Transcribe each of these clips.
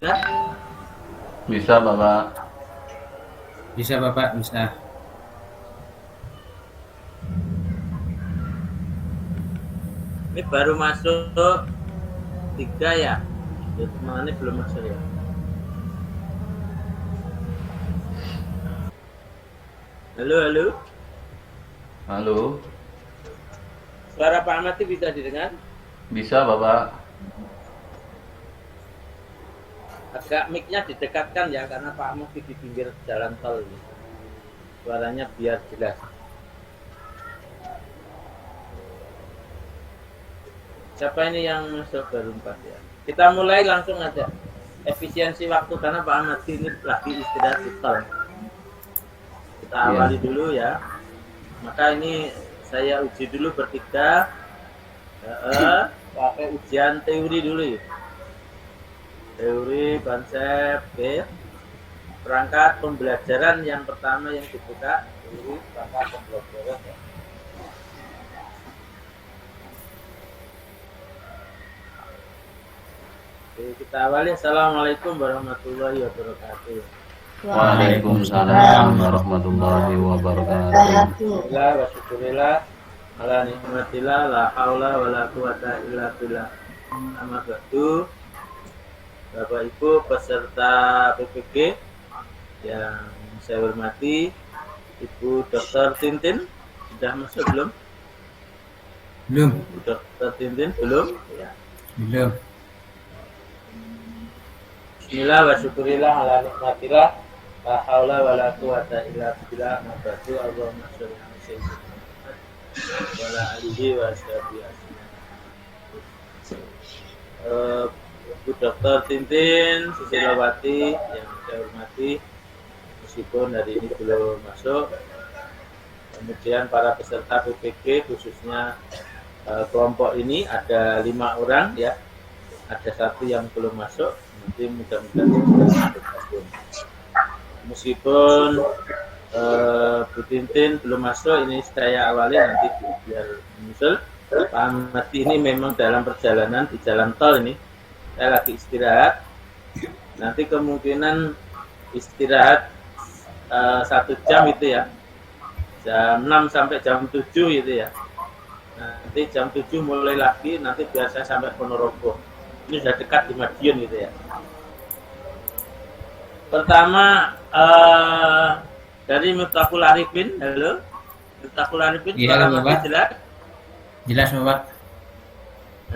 bisa? Bisa, Bapak. Bisa Bapak, bisa. Ini baru masuk 3 ya? Mana ini belum masuk ya? Halo, halo. Halo. Suara Pak Ahmad bisa didengar? Bisa, Bapak. Agak mic-nya didekatkan ya, karena Pak Ahmad di pinggir jalan tol ini. Suaranya biar jelas. Siapa ini yang masuk baru 4 ya? Kita mulai langsung aja. Efisiensi waktu karena Pak Ahmad ini lagi istirahat di tol. Kita awali dulu ya. Maka ini saya uji dulu bertiga. Pakai ujian teori dulu ya. Teori konsep perangkat pembelajaran yang pertama yang dibuka. Teori perangkat pembelajaran ya. Oke, kita awali. Assalamualaikum warahmatullahi wabarakatuh. Waalaikumsalam warahmatullahi wabarakatuh. Alhamdulillah wa syukurillah ala nikmatillah la haula wa la quwata illa billah. Amma ba'du. Bapak Ibu peserta PPG yang saya hormati, Ibu Dr. Tintin sudah masuk belum? Belum. Ibu Dr. Tintin belum? Ya. Belum. Bismillah wa syukurillah ala nikmatillah la haula wa la quwata illa billah. Amma ba'du. Allahumma sholli ala sayyidina Muhammad wa ala alihi wa sahbihi Bu Dr. Tintin Susilawati yang saya hormati, meskipun hari ini belum masuk. Kemudian para peserta PPG khususnya kelompok ini ada 5 orang ya. Ada 1 yang belum masuk. Nanti mudah-mudahan bergabung. Meskipun Bu Tintin belum masuk, ini saya awali nanti biar menyusul. Pak Ahmad ini memang dalam perjalanan di jalan tol ini. Saya lagi istirahat. Nanti kemungkinan istirahat 1 jam itu ya. Jam 6 sampai jam 7 itu ya. Nanti jam 7 mulai lagi, nanti biasa sampai Ponorogo. Ini sudah dekat di Madiun gitu ya. Pertama dari Miftahul Arifin. Halo. Miftahul Arifin, Iya, suara Bapak. jelas? Jelas Bapak.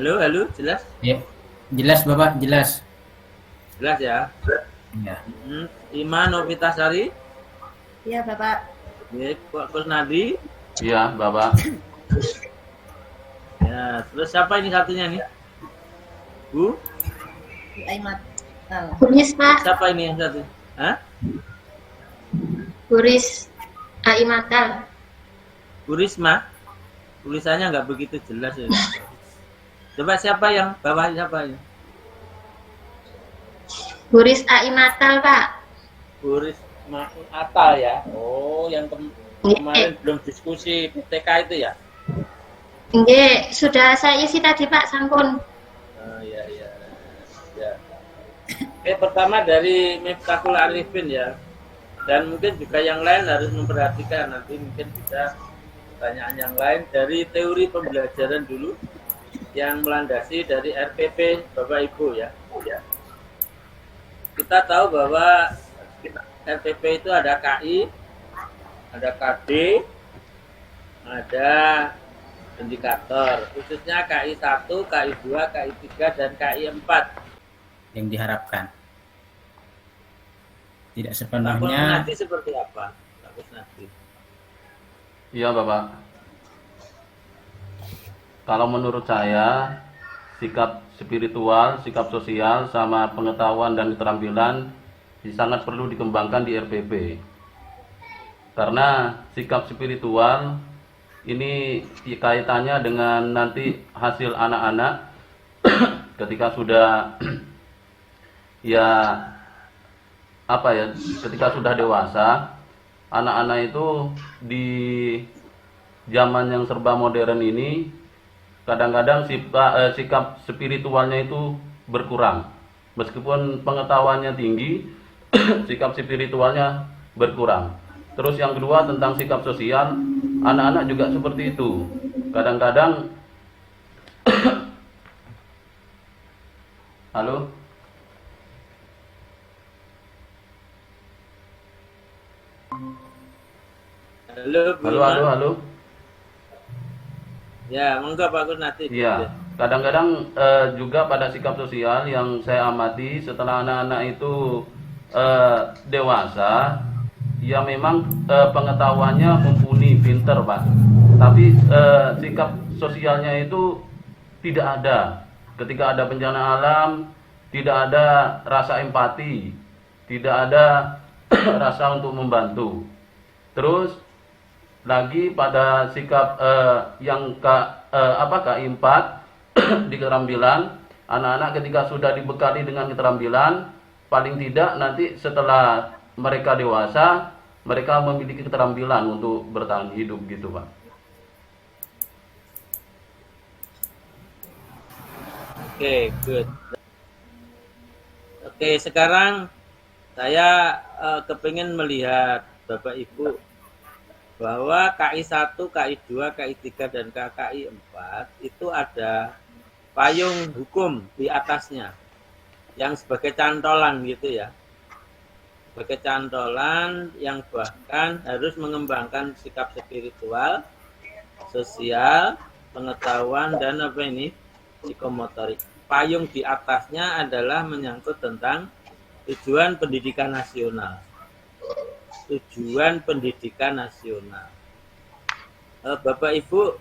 Halo, halo, jelas? Ya. Jelas Bapak, jelas. Jelas ya. Ya. Iman Novitasari. Iya Bapak. Pak Kusnadi. Iya, Bapak. Ya, terus siapa ini satunya nih? Bu? Aimat. Buris Pak, Siapa ini yang satu? Hah? Buris Aimatal, Bu Risma. Tulisannya nggak begitu jelas ya. Coba siapa yang bawah, siapa ini? Buris Aimatal Pak. Bu Risma Atal ya. Oh, yang kemarin belum diskusi PTK itu ya? Nggih, sudah saya isi tadi Pak, sampun. Oh, iya, iya. Ya. Oke, pertama dari Miftahul Arifin ya. Dan mungkin juga yang lain harus memperhatikan, nanti mungkin bisa pertanyaan yang lain dari teori pembelajaran dulu yang melandasi dari RPP Bapak Ibu ya. Kita tahu bahwa RPP itu ada KI, ada KD, ada indikator, khususnya KI 1, KI 2, KI 3, dan KI 4. Yang diharapkan. Tidak Pak sepenuhnya. Kusnadi seperti apa? Pak Kusnadi. Iya, Bapak. Kalau menurut saya, sikap spiritual, sikap sosial, sama pengetahuan dan keterampilan sangat perlu dikembangkan di RPP. Karena sikap spiritual ini kaitannya dengan nanti hasil anak-anak ketika sudah ya apa ya, ketika sudah dewasa, anak-anak itu di zaman yang serba modern ini kadang-kadang sikap spiritualnya itu berkurang. Meskipun pengetahuannya tinggi, sikap spiritualnya berkurang. Terus yang kedua tentang sikap sosial, anak-anak juga seperti itu. Kadang-kadang halo? Halo, Bu Halo, Iman. halo, halo. Ya, monggo Pak Kusnadi. Iya, kadang-kadang juga pada sikap sosial yang saya amati setelah anak-anak itu dewasa, ya memang pengetahuannya mumpuni, pinter Pak. Tapi sikap sosialnya itu tidak ada. Ketika ada bencana alam, tidak ada rasa empati, tidak ada rasa untuk membantu. Terus lagi pada sikap yang KI4 di keterampilan, anak-anak ketika sudah dibekali dengan keterampilan, paling tidak nanti setelah mereka dewasa, mereka memiliki keterampilan untuk bertahan hidup gitu Pak. Oke, good. Oke, sekarang saya kepingin melihat Bapak Ibu bahwa KI1, KI2, KI3, dan KI4 itu ada payung hukum di atasnya yang sebagai cantolan gitu ya. Sebagai cantolan yang bahkan harus mengembangkan sikap spiritual, sosial, pengetahuan, dan psikomotorik. Payung di atasnya adalah menyangkut tentang tujuan pendidikan nasional. Tujuan pendidikan nasional. Bapak Ibu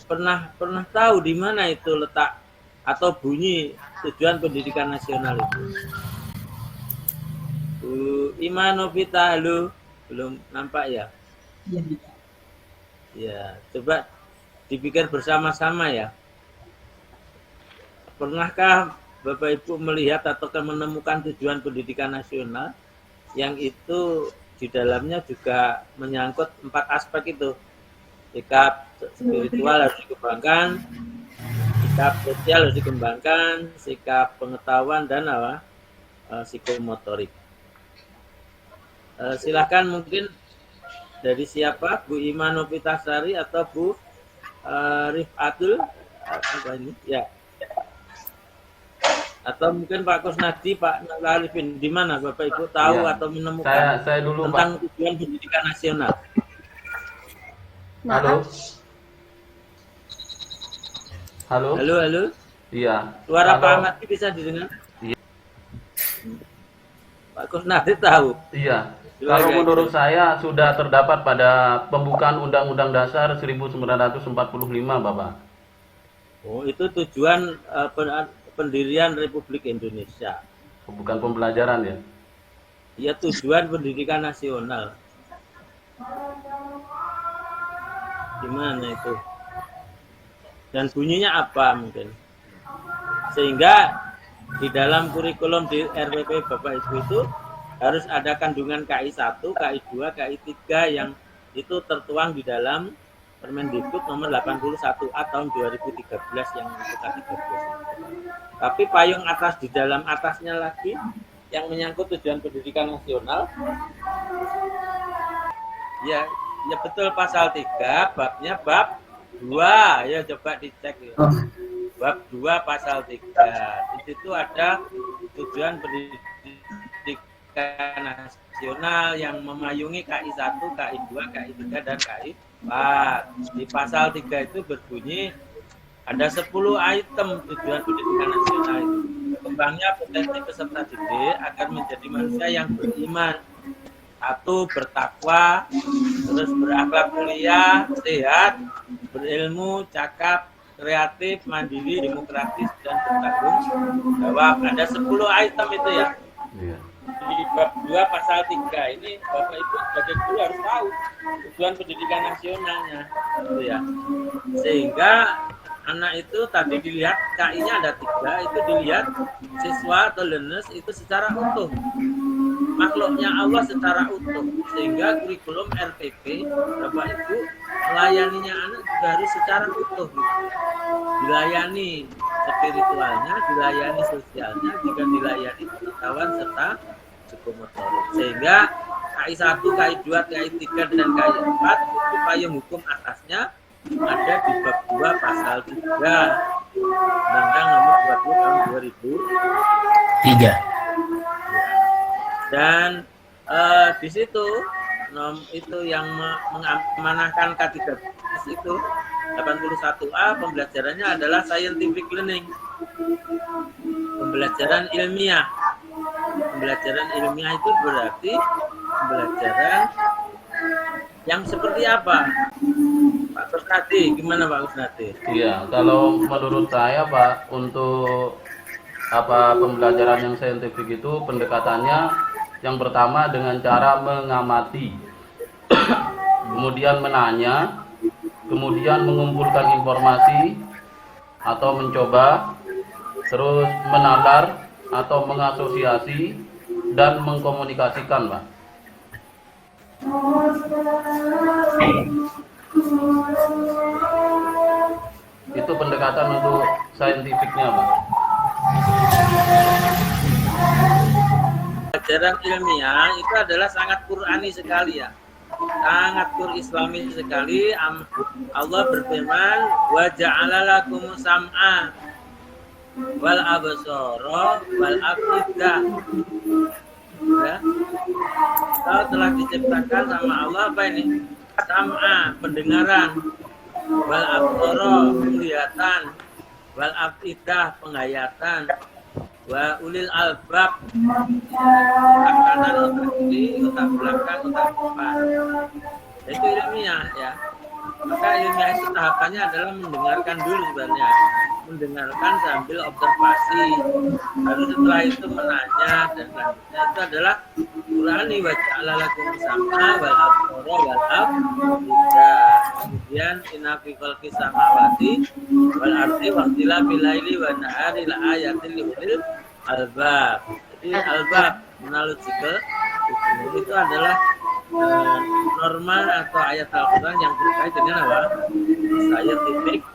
pernah tahu di mana itu letak atau bunyi tujuan pendidikan nasional itu? Bu Iman Novita, halo, belum nampak ya? Ya, coba dipikir bersama-sama ya. Pernahkah Bapak Ibu melihat atau menemukan tujuan pendidikan nasional yang itu di dalamnya juga menyangkut 4 aspek itu? Sikap spiritual harus dikembangkan, sikap sosial harus dikembangkan, sikap pengetahuan, dan psikomotorik. Silakan mungkin dari siapa? Bu Iman Novitasari atau Bu Rifatul? Apa ini? Ya. Atau mungkin Pak Kusnadi, Pak Arifin, di mana Bapak Ibu tahu Ya, atau menemukan saya dulu tentang Pak. tujuan pendidikan nasional? Halo. Halo. Halo, halo. Iya. Suara Halo. Pak Ahmad bisa didengar? Iya. Pak Kusnadi tahu. Iya. Silakan. Kalau menurut saya sudah terdapat pada pembukaan Undang-Undang Dasar 1945, Bapak. Oh, itu tujuan pendirian Republik Indonesia. Bukan pembelajaran ya. Ya, tujuan pendidikan nasional. Gimana itu? Dan bunyinya apa mungkin? Sehingga di dalam kurikulum di RPP Bapak Ibu itu harus ada kandungan KI1, KI2, KI3 yang itu tertuang di dalam Permendikbud nomor 81A tahun 2013 yang untuk K13. Tapi payung atas di dalam atasnya lagi yang menyangkut tujuan pendidikan nasional. Ya betul, pasal 3 babnya bab 2. Ya coba dicek ya. Bab 2 pasal 3. Di situ ada tujuan pendidikan nasional yang memayungi KI1, KI2, KI3 dan KI4. Di pasal 3 itu berbunyi ada 10 item tujuan pendidikan nasional itu. Kembangnya potensi peserta didik agar menjadi manusia yang beriman. 1. Bertakwa, terus berakhlak mulia, sehat, berilmu, cakap, kreatif, mandiri, demokratis, dan bertanggung jawab. Ada 10 item itu ya. Iya. Di bab 2 pasal 3 ini Bapak Ibu sebagai guru harus tahu tujuan pendidikan nasionalnya gitu ya. Sehingga anak itu tadi dilihat KI-nya ada 3, itu dilihat siswa atau learners itu secara utuh, makhluknya Allah secara utuh, sehingga kurikulum RPP Bapak Ibu melayaninya anak juga harus secara utuh gitu. Dilayani spiritualnya, dilayani sosialnya, juga dilayani pengetahuan serta psikomotorik. Sehingga KI 1, KI 2, KI 3 dan KI 4 itu payung hukum atasnya ada di bab 2 pasal 3 Undang-Undang nomor 20 tahun 2003. Dan di situ itu yang mengamanahkan K13 itu 81A pembelajarannya adalah scientific learning, pembelajaran ilmiah. Pembelajaran ilmiah itu berarti pembelajaran yang seperti apa? Pak Kusnadi, gimana Pak Kusnadi? Iya, kalau menurut saya Pak, untuk pembelajaran yang saintifik itu pendekatannya yang pertama dengan cara mengamati, kemudian menanya, kemudian mengumpulkan informasi atau mencoba, terus menalar atau mengasosiasi dan mengkomunikasikan, Pak. Itu pendekatan untuk saintifiknya, Pak. Pelajaran ilmiah itu adalah sangat Qur'ani sekali ya, sangat Islami sekali. Allah berfirman, wa ja'ala lakum sam'a wal absara wal afidah. Ya. Kalau telah diciptakan sama Allah apa ini? Sam'a, pendengaran, wal absara, penglihatan, wal afidah, penghayatan, wa ulil albab, otak kanan, otak kiri, otak belakang, otak depan. Itu ilmiah ya. Maka ilmiah itu tahapannya adalah mendengarkan dulu sebenarnya, mendengarkan sambil observasi, baru setelah itu menanya dan selanjutnya itu adalah Qur'ani, wa ja'ala lakum sam'a wal absara wal afidah. Kemudian inna fi khalqis samawati wal ardi wa ikhtilafil laili wan nahari la ayatin li ulil albab. Jadi albab analogical itu adalah norma atau ayat Al-Quran yang terkait dengan apa? Scientific,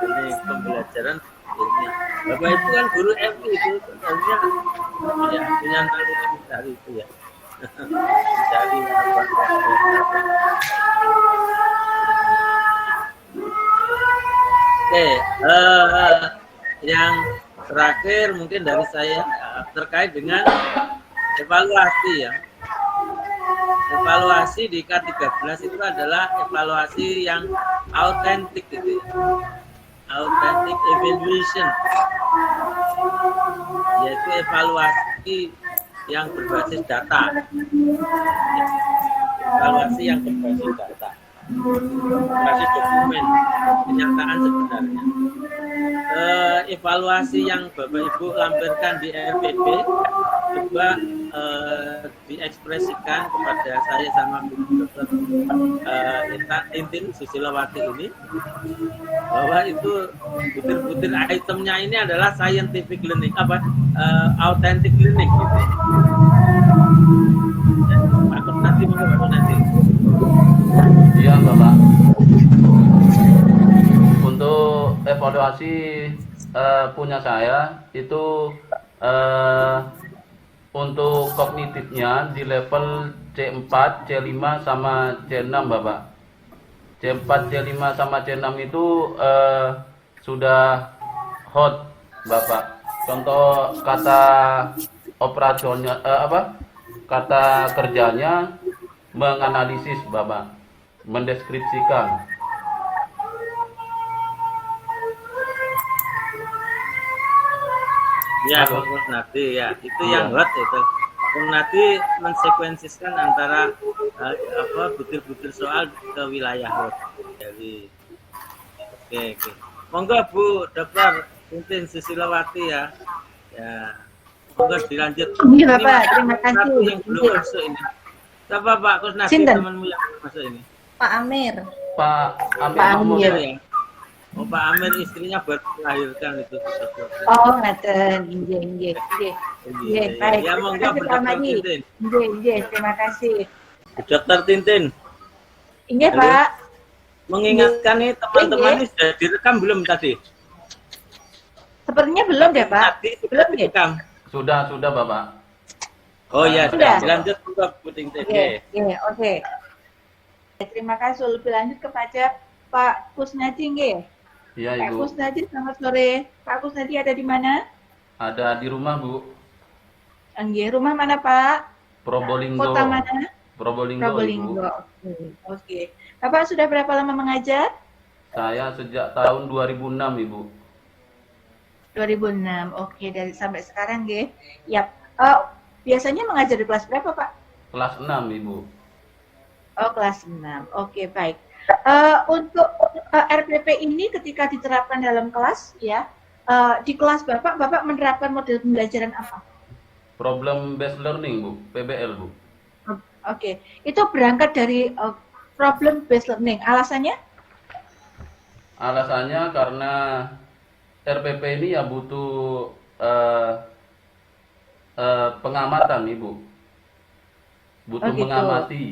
ini pembelajaran ilmiah. Bapak itu kan guru MI itu tentunya ya punya tanggung dari itu ya. Dari apa? Oke, yang terakhir mungkin dari saya terkait dengan evaluasi ya. Evaluasi di K13 itu adalah evaluasi yang autentik gitu ya. Authentic evaluation, yaitu evaluasi yang berbasis data. Evaluasi yang berbasis data, berbasis dokumen, kenyataan sebenarnya. Evaluasi yang Bapak Ibu lampirkan di RPP coba diekspresikan kepada saya sama Dr. Tintin Susilowati ini, bahwa itu butir-butir itemnya ini adalah scientific learning, authentic learning gitu. Nanti Iya Bapak. Untuk evaluasi punya saya itu untuk kognitifnya di level C4, C5 sama C6 Bapak. C4, C5 sama C6 itu sudah hot Bapak. Contoh kata operasional kata kerjanya menganalisis Bapak, mendeskripsikan. Ya, nanti ya, itu yang hot itu. Nanti mensekuensiskan antara butir-butir soal ke wilayah hot. Jadi, oke. Monggo Bu Dr. Tintin Susilowati ya. Ya, monggo dilanjut. Iya Bapak, terima kasih. Yang belum masuk ini. Siapa Pak Kusnadi temanmu yang masuk ini? Pak Amir. Pak Amir ya. Oh, Pak Amir istrinya baru melahirkan itu. Oh, ngaten. Nggih. Baik. Ya, monggo Bu Dr. Tintin. Nggih, terima kasih. Bu Dr. Tintin. Iya, Pak. Mengingatkan nih teman-teman ini sudah direkam belum tadi? Sepertinya belum deh, Pak. Belum deh. Kang. Sudah Bapak. Oh ya, Sudah. lanjut untuk puting Oke, TG. oke. Terima kasih. Lebih lanjut kepada Pak Kusnadi, nggih. Iya, Pak Ibu. Kusnadi, selamat sore. Pak Kusnadi ada di mana? Ada di rumah, Bu. Nggih, rumah mana, Pak? Probolinggo. Kota mana? Probolinggo, Probolinggo. Ibu. Oke. Bapak sudah berapa lama mengajar? Saya sejak tahun 2006, Ibu. 2006. Oke, dari sampai sekarang, nggih. Yap. Biasanya mengajar di kelas berapa, Pak? Kelas 6, Ibu. Oh, kelas 6. Oke, baik. Untuk RPP ini ketika diterapkan dalam kelas, ya, di kelas Bapak menerapkan model pembelajaran apa? Problem based learning, Bu. PBL, Bu. Oke, itu berangkat dari problem based learning. Alasannya? Alasannya karena RPP ini ya butuh pengamatan, Ibu. Butuh Oh, gitu. mengamati.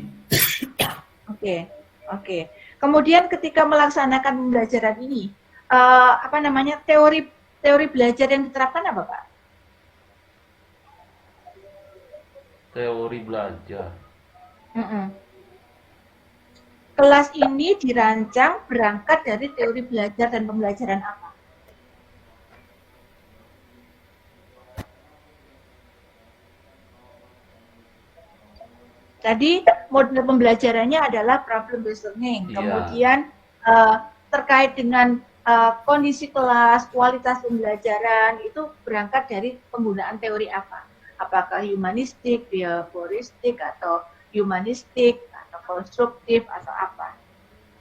Oke. Kemudian ketika melaksanakan pembelajaran ini, teori belajar yang diterapkan apa, Pak? Teori belajar. Kelas ini dirancang berangkat dari teori belajar dan pembelajaran apa? Tadi model pembelajarannya adalah problem based learning. Iya. Kemudian terkait dengan kondisi kelas, kualitas pembelajaran itu berangkat dari penggunaan teori apa? Apakah humanistik, behavioristik, atau humanistik, atau konstruktif, atau apa?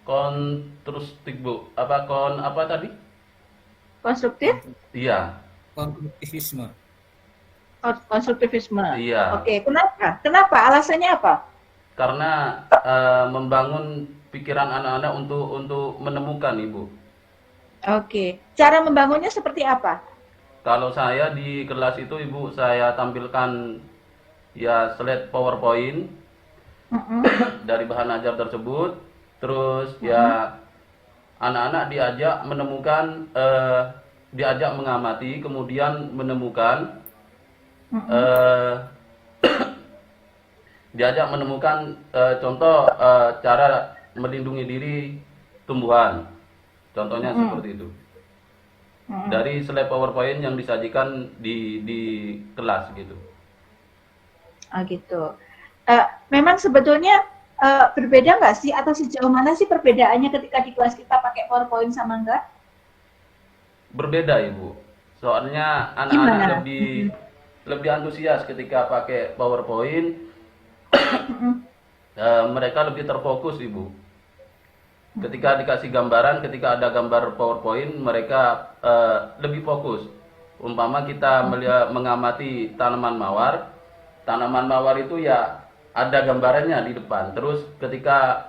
Kontrustik, Bu. Apa tadi? Konstruktif? Iya. Kognitivisme. Konstruktivisme. Iya. Oke, kenapa? Kenapa? Alasannya apa? Karena membangun pikiran anak-anak untuk menemukan, Ibu. Oke, cara membangunnya seperti apa? Kalau saya di kelas itu, Ibu, saya tampilkan ya slide PowerPoint dari bahan ajar tersebut. Terus ya anak-anak diajak menemukan, diajak mengamati, kemudian menemukan, diajak menemukan contoh cara melindungi diri tumbuhan. Contohnya seperti itu. Dari slide PowerPoint yang disajikan di kelas gitu. Oh gitu. Memang sebetulnya berbeda nggak sih, atau sejauh mana sih perbedaannya ketika di kelas kita pakai PowerPoint sama enggak? Berbeda, Ibu. Soalnya anak-anak lebih antusias ketika pakai PowerPoint. Mereka lebih terfokus, Ibu. Ketika dikasih gambaran, ketika ada gambar PowerPoint, mereka lebih fokus. Umpama kita mengamati tanaman mawar. Tanaman mawar itu ya ada gambarannya di depan. Terus ketika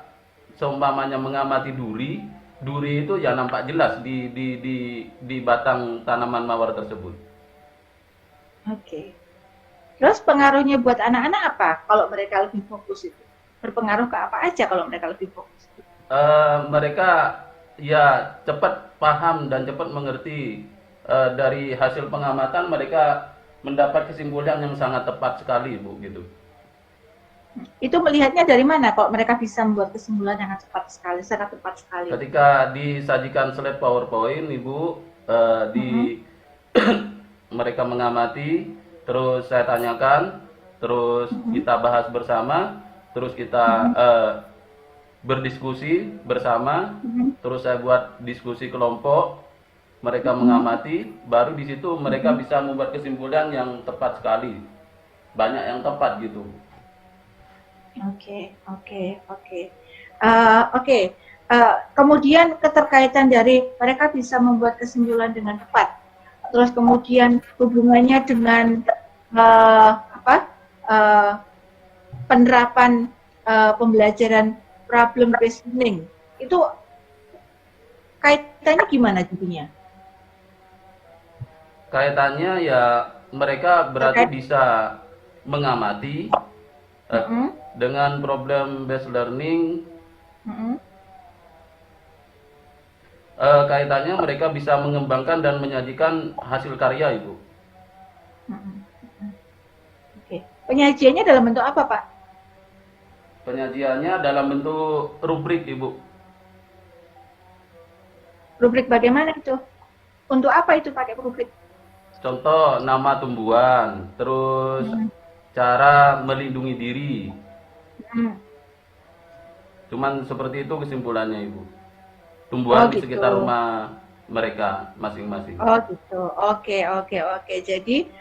seumpamanya mengamati duri itu ya nampak jelas di batang tanaman mawar tersebut. Oke. Terus pengaruhnya buat anak-anak apa kalau mereka lebih fokus itu? Berpengaruh ke apa aja kalau mereka lebih fokus? Mereka ya cepat paham dan cepat mengerti. Dari hasil pengamatan mereka mendapat kesimpulan yang sangat tepat sekali, Bu, gitu. Itu melihatnya dari mana kalau mereka bisa membuat kesimpulan yang sangat tepat sekali? Ketika disajikan slide PowerPoint, Ibu, mereka mengamati, terus saya tanyakan, terus kita bahas bersama, terus kita berdiskusi bersama, terus saya buat diskusi kelompok, mereka mengamati, baru di situ mereka bisa membuat kesimpulan yang tepat sekali, banyak yang tepat gitu. Oke. Kemudian keterkaitan dari mereka bisa membuat kesimpulan dengan tepat, terus kemudian hubungannya dengan penerapan pembelajaran problem based learning itu kaitannya gimana jadinya? Kaitannya ya mereka berarti bisa mengamati dengan problem based learning. kaitannya mereka bisa mengembangkan dan menyajikan hasil karya, Ibu. Oke. Penyajiannya dalam bentuk apa, Pak? Penyajiannya dalam bentuk rubrik, Ibu. Rubrik bagaimana itu? Untuk apa itu pakai rubrik? Contoh nama tumbuhan, terus cara melindungi diri. Hmm. Cuman seperti itu kesimpulannya, Ibu. Tumbuhan di gitu. sekitar rumah mereka masing-masing. Oh gitu. Oke. Jadi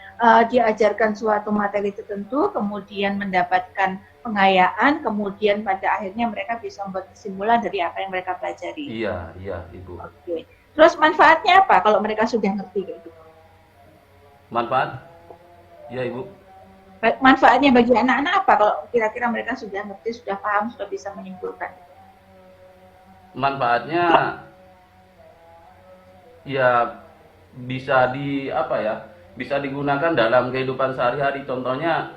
diajarkan suatu materi tertentu, kemudian mendapatkan pengayaan, kemudian pada akhirnya mereka bisa membuat kesimpulan dari apa yang mereka pelajari. Iya, Ibu. Oke. Terus manfaatnya apa kalau mereka sudah ngerti kayak gitu? Manfaat? Ya, Ibu. Manfaatnya bagi anak-anak apa kalau kira-kira mereka sudah ngerti, sudah paham, sudah bisa menyimpulkan? Manfaatnya ya bisa bisa digunakan dalam kehidupan sehari-hari. Contohnya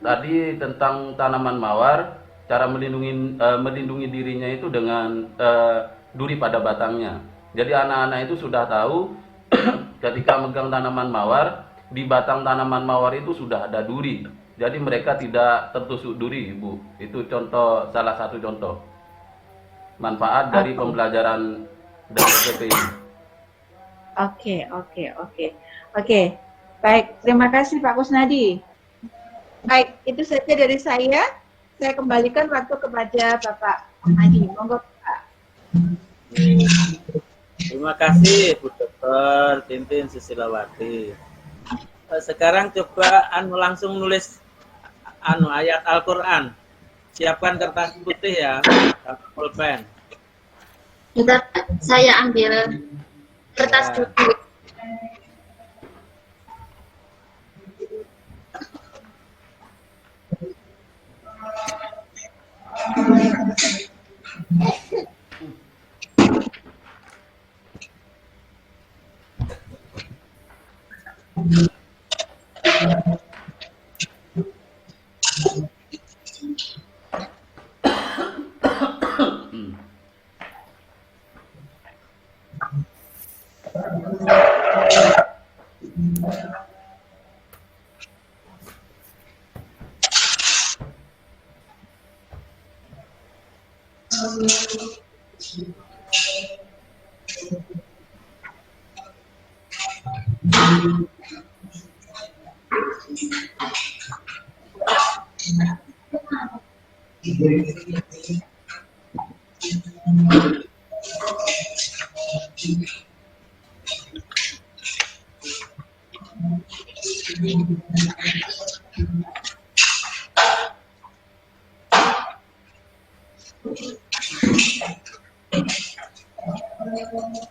tadi tentang tanaman mawar, cara melindungi dirinya itu dengan duri pada batangnya. Jadi anak-anak itu sudah tahu ketika megang tanaman mawar, di batang tanaman mawar itu sudah ada duri. Jadi mereka tidak tertusuk duri, Ibu. Itu salah satu contoh manfaat dari pembelajaran dari SPP ini. Oke. Baik, terima kasih Pak Kusnadi. Baik, itu saja dari saya. Saya kembalikan waktu kepada Bapak Adi. Monggo Pak. Terima kasih Bu Dr. Tintin Susilawati. Sekarang coba langsung nulis ayat Al-Qur'an. Siapkan kertas putih ya, pulpen. Bentar, saya ambil kertas dulu.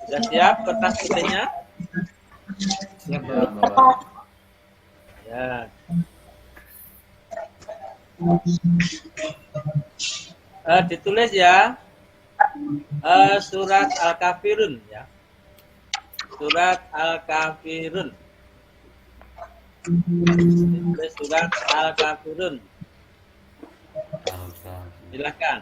Sudah siap kertas putihnya? Siap, Bapak. Ya. Ditulis ya. Surat Al-Kafirun ya. Surat Al-Kafirun. Ditulis surat Al-Kafirun. Silakan.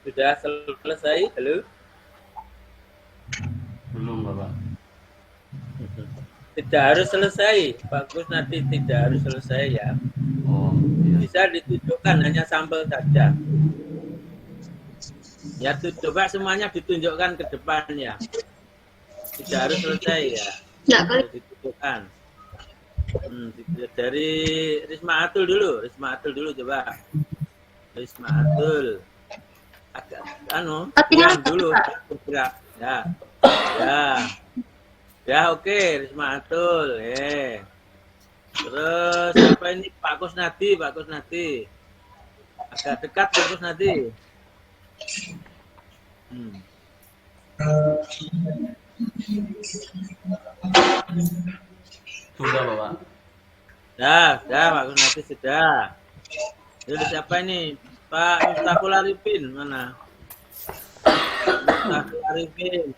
Sudah selesai? Halo? Belum, Bapak. Tidak harus selesai. Bagus, nanti tidak harus selesai ya. Oh, iya. Bisa ditunjukkan, hanya sampel saja. Ya, coba semuanya ditunjukkan ke depannya. Tidak harus selesai ya. Nggak boleh. Ditunjukkan. Dari Risma Atul dulu coba. Risma Atul. Agak diam dulu bergerak. Ya oke, Risma Atul. Terus apa ini Pak Kusnadi. Agak dekat Pak Kusnadi. Sudah, Bapak. Sudah Pak Kusnadi sudah. Jadi siapa ini? Pak Miftahul Arifin mana? Miftahul Arifin.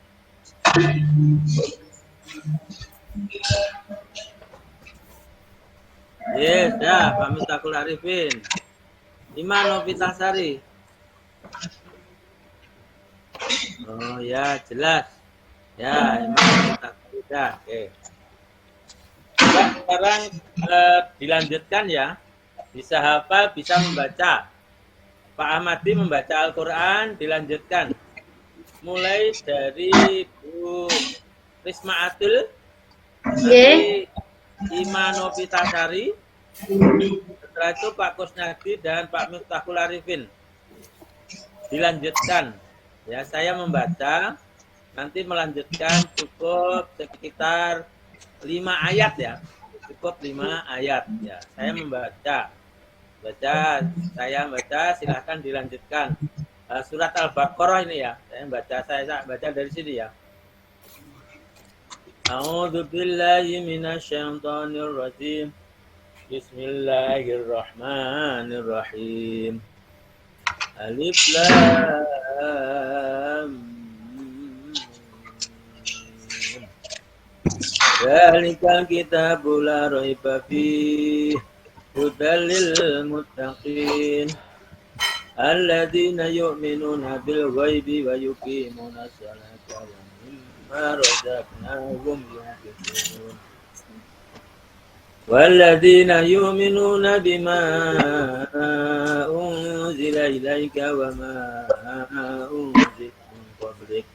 Yes, dah Pak Miftahul Arifin. Iman Novitasari. Oh ya, jelas. Ya, Iman Novitasari dah. Oke. Sekarang dilanjutkan ya. Bisa hafal, bisa membaca. Pak Ahmadi membaca Al-Quran, dilanjutkan. Mulai dari Bu Risma Atul, nanti Iman Novitasari, setelah itu Pak Kusnadi dan Pak Miftahul Arifin. Dilanjutkan. Ya, saya membaca, nanti melanjutkan cukup sekitar 5 ayat ya. Cukup 5 ayat ya. Saya membaca. Saya baca, silahkan dilanjutkan. Surat Al-Baqarah ini ya. Saya baca dari sini ya. A'udzu billahi minasyaitonir rajim. Bismillahirrahmanirrahim. Alif Lam Mim. Dzalikal kitabu la raiba fihi hudalil muttaqin alladzina yu'minuna bil ghaibi wa yuqimuna sholata wa mimma razaqnahum yunfiqun walladzina yu'minuna bima unzila ilaika wa ma unzila min qablik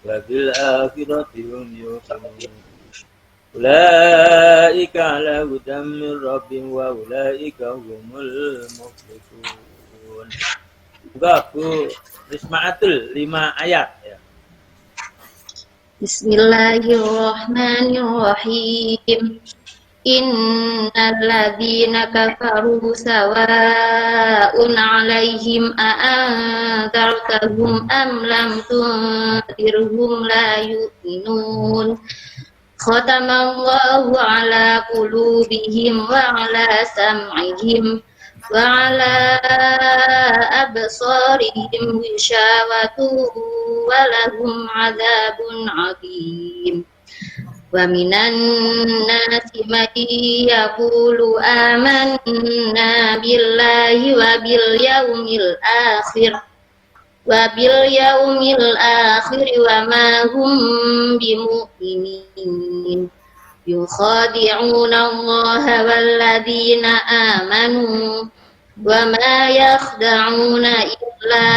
wa bil akhirati hum yuqinun. Ulaika ala hudan min rabbihim wa ulaika humul muflihun. Juga Bu Risma Atul 5 ayat ya. Bismillahirrahmanirrahim. Innalladzina kafaru sawa'un 'alaihim a'anzartahum am lam tunzirhum la yu'minun. Khatamallahu 'ala qulubihim wa 'ala sam'ihim wa 'ala absarihim ghishawatun wa lahum 'adzabun 'adzim. Wa minan nasi man yaqulu amanna billahi wa bil yaumil akhir wa ma hum bimu'minin. Yukhadi'una Allaha walladzina amanu wa ma yakhda'una illa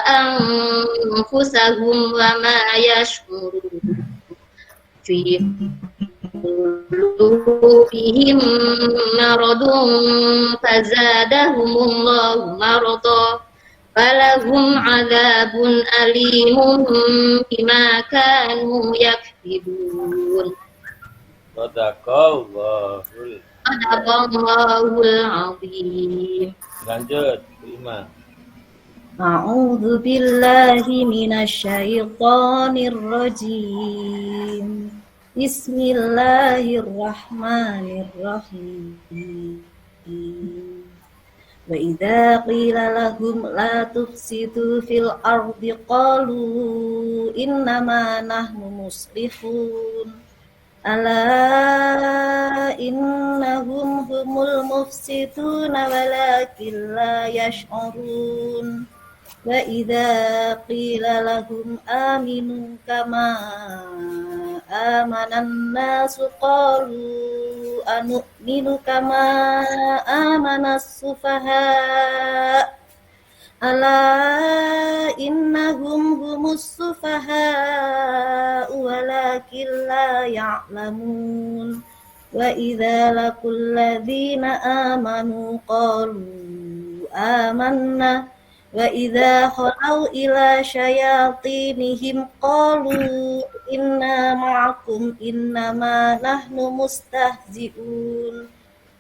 anfusahum wa ma yash'urun. Fi qulubihim maradun fazadahumullahu marada falahum adzabun alimun bima kanu yakdzibun. Sadaqallahul. Sadaqallahul azim. Lanjut, Iman. A'udzu billahi minasyaitonir rajim. Bismillahirrahmanirrahim. Wa idza qila lahum la tufsidu fil ardi qalu innama nahnu muslihun. Ala innahum humul mufsiduna walakin la yash'urun. Wa idza qila lahum aminu kama amanan nasu qalu anu'minu kama amanas sufaha. Ala innahum humus sufaha walakin la ya'lamun. Wa idza laqul ladzina amanu qalu amanna wa idza khalau ila syayatinihim qalu inna ma'akum innama nahnu mustahzi'un.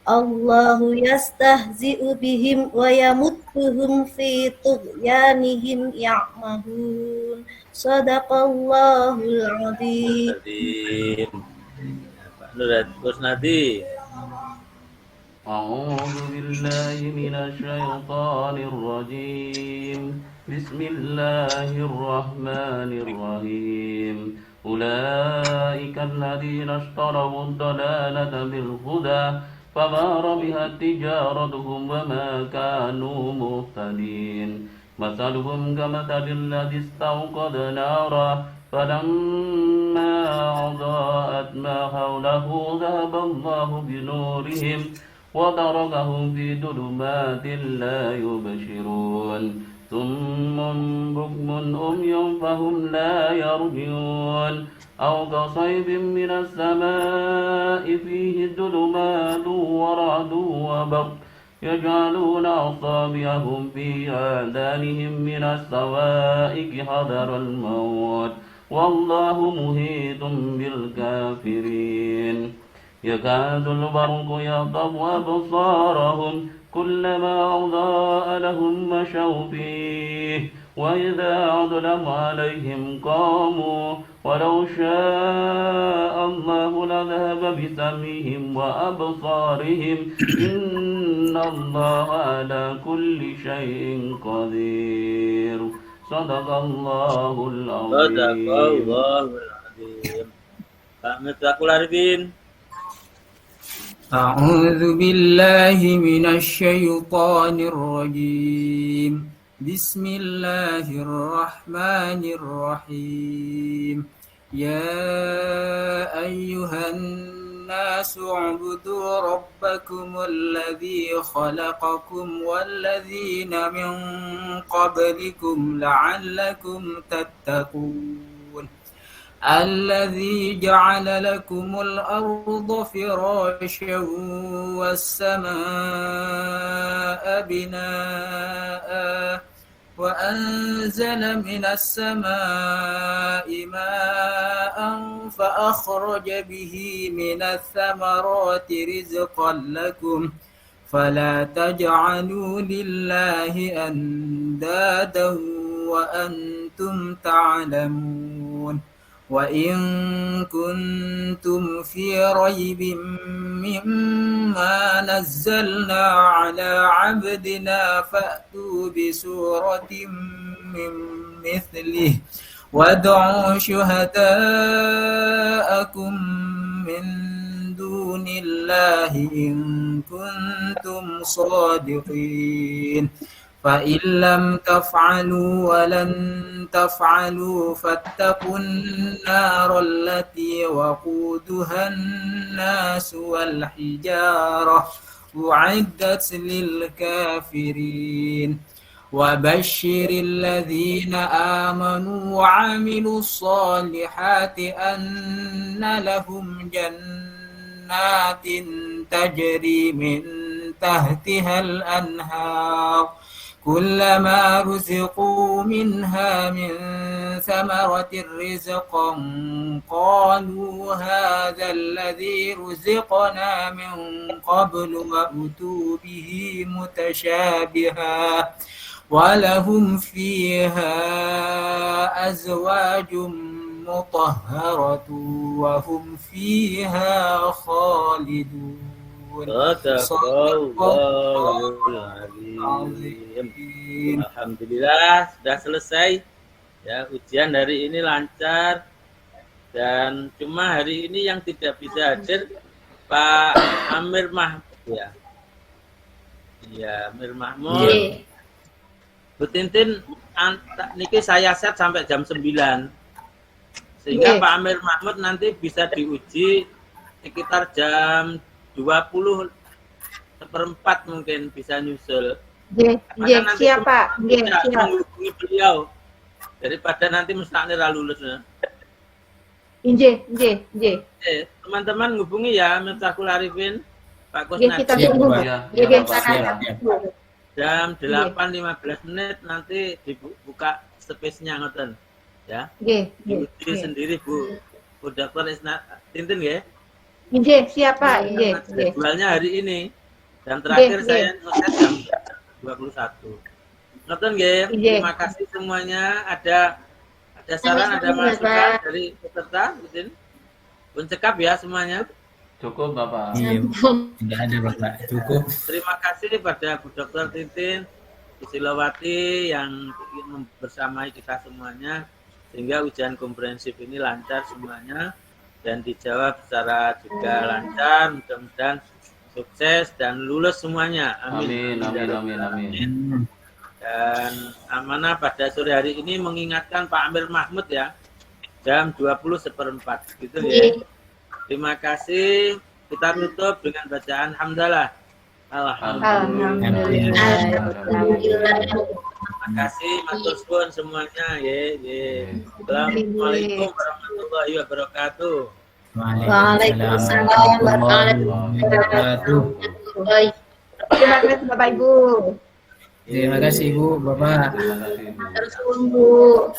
Allahu yastahzi'u bihim wa yamudduhum fi tughyanihim ya'mahun. Sadaqallahul azim. Pak Nur Kusnadi. أعوذ بالله من الشيطان الرجيم. بسم الله الرحمن الرحيم. أولئك الذين اشتروا الضلالة بالهدى فما ربحت تجارتهم وما كانوا مهتدين. مثلهم كمثل الذي استوقد نارا فلما أضاءت ما حوله ذهب الله بنورهم وتركهم في ظلمات لا يبصرون. ثم بكم عمي فهم لا يرجعون. أو كصيب من السماء فيه ظلمات ورعد وبرق يجعلون أصابعهم في آذانهم من الصواعق حذر الموت والله محيط بالكافرين. يكاد البرق يخطف أبصارهم كلما أضاء لهم مشوا فيه وإذا أظلم عليهم قاموا ولو شاء الله لذهب بسمعهم وأبصارهم إن الله على كل شيء قدير. صدق الله العظيم. Sadaqallahul azim. Pak Miftahul Arifin. أعوذ بالله من الشيطان الرجيم. بسم الله الرحمن الرحيم. يا أيها الناس اعبدوا ربكم الذي خلقكم والذين من قبلكم لعلكم تتقون. الذي جعل لكم الأرض فراشا والسماء بناء وأنزل من السماء ماء فأخرج به من الثمرات رزقا لكم فلا تجعلوا لله أندادا وأنتم تعلمون وإن كنتم في ريب مما نزلنا على عبدنا فأتوا بسورة من مثله وادعوا شهداءكم من دون الله إن كنتم صادقين فإن لم تفعلوا ولن تفعلوا فاتقوا النار التي وقودها الناس والحجارة أعدت للكافرين وبشر الذين آمنوا وعملوا الصالحات أن لهم جنات تجري من تحتها الأنهار كلما رزقوا منها من ثمرة رزقا قالوا هذا الذي رزقنا من قبل وأتوا به متشابها ولهم فيها أزواج مطهرة وهم فيها خالدون. Sadaqallahul azim. Alhamdulillah sudah selesai ya, ujian hari ini lancar, dan cuma hari ini yang tidak bisa hadir Pak Amir Mahmud ya. Iya, Amir Mahmud. Bu Tintin niki saya set sampai jam 9. Sehingga Pak Amir Mahmud nanti bisa diuji sekitar jam 20 seperempat mungkin bisa nyusul. Siap Pak. Siap. Menghubungi beliau daripada nanti mustahil lulus. Teman-teman hubungi ya Miftahul Arifin, Pak Kusnadi. Kita tunggu. Jam 8.15 menit nanti dibuka space-nya ngoten. Ya. Diuji sendiri Bu Dr. Isna Tintin ya. Siap Pak. Jadwalnya hari ini dan terakhir saya ngeset jam 21. Nonton nggih. Terima kasih semuanya. Ada saran, ada masukan dari peserta, mungkin pun cekap ya semuanya. Cukup Bapak. Tidak ada Bapak, cukup. Terima kasih pada Bu Dr. Tintin Silawati yang bersamai kita semuanya sehingga ujian komprehensif ini lancar semuanya dan dijawab secara juga lancar, mudah-mudahan sukses dan lulus semuanya. Amin. Amin. Dan amanah pada sore hari ini mengingatkan Pak Amir Mahmud ya, jam 20 seperempat gitu ya. Terima kasih. Kita tutup dengan bacaan hamdalah. Alhamdulillah. Terima kasih matur suwun semuanya ya. Assalamualaikum warahmatullahi wabarakatuh. Waalaikumsalam warahmatullahi wabarakatuh. Terima kasih Bapak Ibu. Terima kasih Ibu, Bapak. Terima kasih. Terus Bu.